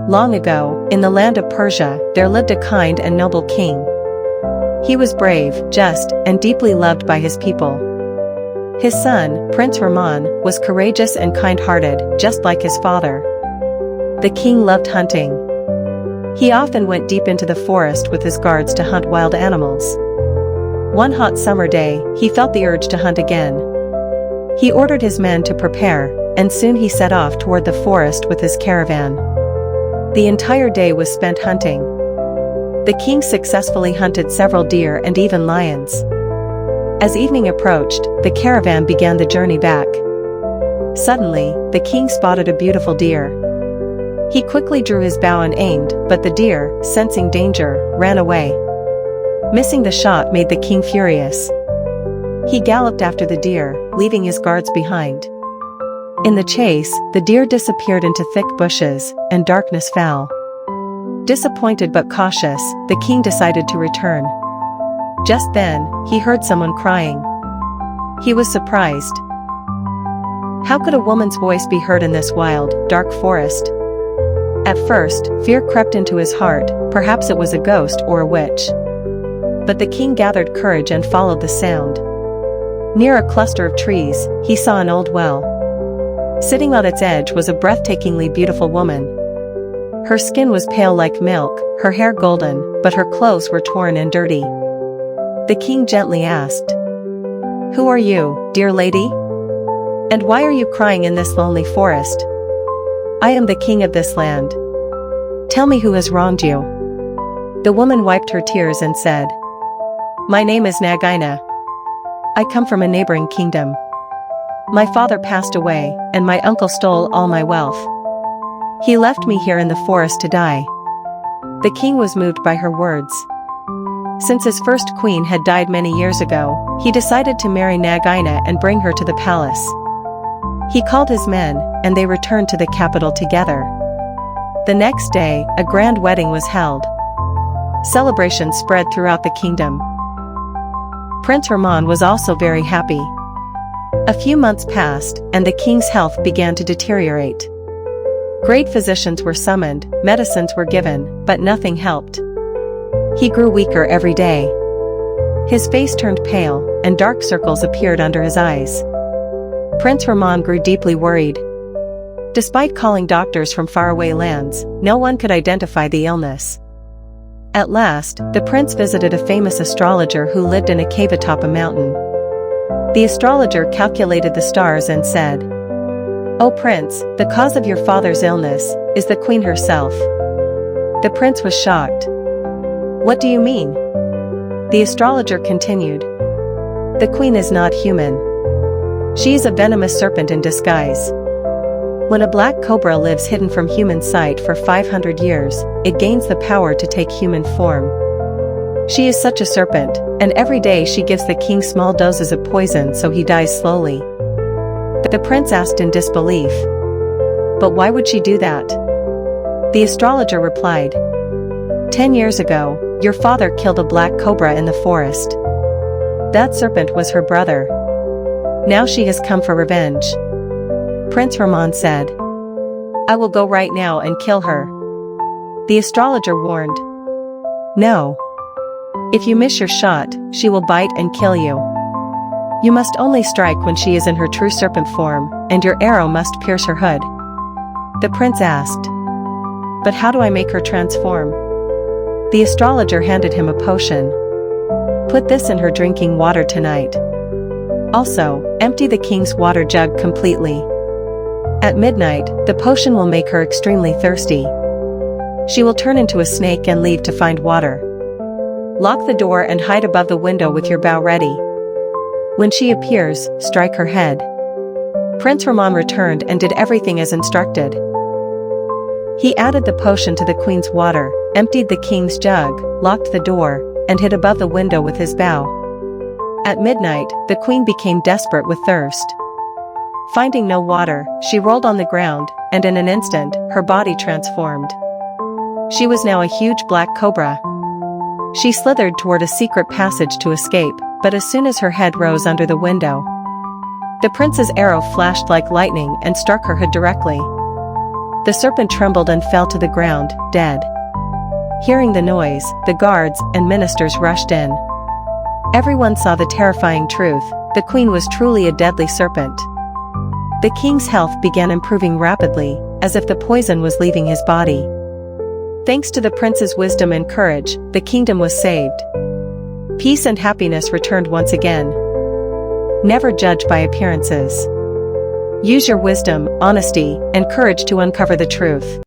Long ago, in the land of Persia, there lived a kind and noble king. He was brave, just, and deeply loved by his people. His son, Prince Rahman, was courageous and kind-hearted, just like his father. The king loved hunting. He often went deep into the forest with his guards to hunt wild animals. One hot summer day, he felt the urge to hunt again. He ordered his men to prepare, and soon he set off toward the forest with his caravan. The entire day was spent hunting. The king successfully hunted several deer and even lions. As evening approached, the caravan began the journey back. Suddenly, the king spotted a beautiful deer. He quickly drew his bow and aimed, but the deer, sensing danger, ran away. Missing the shot made the king furious. He galloped after the deer, leaving his guards behind. In the chase, the deer disappeared into thick bushes, and darkness fell. Disappointed but cautious, the king decided to return. Just then, he heard someone crying. He was surprised. How could a woman's voice be heard in this wild, dark forest? At first, fear crept into his heart, perhaps it was a ghost or a witch. But the king gathered courage and followed the sound. Near a cluster of trees, he saw an old well. Sitting on its edge was a breathtakingly beautiful woman. Her skin was pale like milk, her hair golden, but her clothes were torn and dirty. The king gently asked, "Who are you, dear lady? And why are you crying in this lonely forest? I am the king of this land. Tell me who has wronged you." The woman wiped her tears and said, "My name is n2h. I come from a neighboring kingdom. My father passed away, and my uncle stole all my wealth. He left me here in the forest to die." The king was moved by her words. Since his first queen had died many years ago, he decided to marry n2h and bring her to the palace. He called his men, and they returned to the capital together. The next day, a grand wedding was held. Celebrations spread throughout the kingdom. Prince Rahman was also very happy. A few months passed, and the king's health began to deteriorate. Great physicians were summoned, medicines were given, but nothing helped. He grew weaker every day. His face turned pale, and dark circles appeared under his eyes. Prince Rahman grew deeply worried. Despite calling doctors from faraway lands, no one could identify the illness. At last, the prince visited a famous astrologer who lived in a cave atop a mountain. The astrologer calculated the stars and said, "O prince, the cause of your father's illness is the queen herself." The prince was shocked. "What do you mean?" The astrologer continued, "The queen is not human. She is a venomous serpent in disguise. When a black cobra lives hidden from human sight for 500 years, it gains the power to take human form. She is such a serpent, and every day she gives the king small doses of poison so he dies slowly." The prince asked in disbelief, "But why would she do that?" The astrologer replied, 10 years ago, your father killed a black cobra in the forest. That serpent was her brother. Now she has come for revenge." Prince Rahman said, "I will go right now and kill her." The astrologer warned, "No. If you miss your shot, she will bite and kill you. You must only strike when she is in her true serpent form, and your arrow must pierce her hood." The prince asked, "But how do I make her transform?" The astrologer handed him a potion. "Put this in her drinking water tonight. Also, empty the king's water jug completely. At midnight, the potion will make her extremely thirsty. She will turn into a snake and leave to find water. Lock the door and hide above the window with your bow ready. When she appears, strike her head." Prince Rahman returned and did everything as instructed. He added the potion to the queen's water, emptied the king's jug, locked the door, and hid above the window with his bow. At midnight, the queen became desperate with thirst. Finding no water, she rolled on the ground, and in an instant, her body transformed. She was now a huge black cobra. She slithered toward a secret passage to escape, but as soon as her head rose under the window, the prince's arrow flashed like lightning and struck her hood directly. The serpent trembled and fell to the ground, dead. Hearing the noise, the guards and ministers rushed in. Everyone saw the terrifying truth: the queen was truly a deadly serpent. The king's health began improving rapidly, as if the poison was leaving his body. Thanks to the prince's wisdom and courage, the kingdom was saved. Peace and happiness returned once again. Never judge by appearances. Use your wisdom, honesty, and courage to uncover the truth.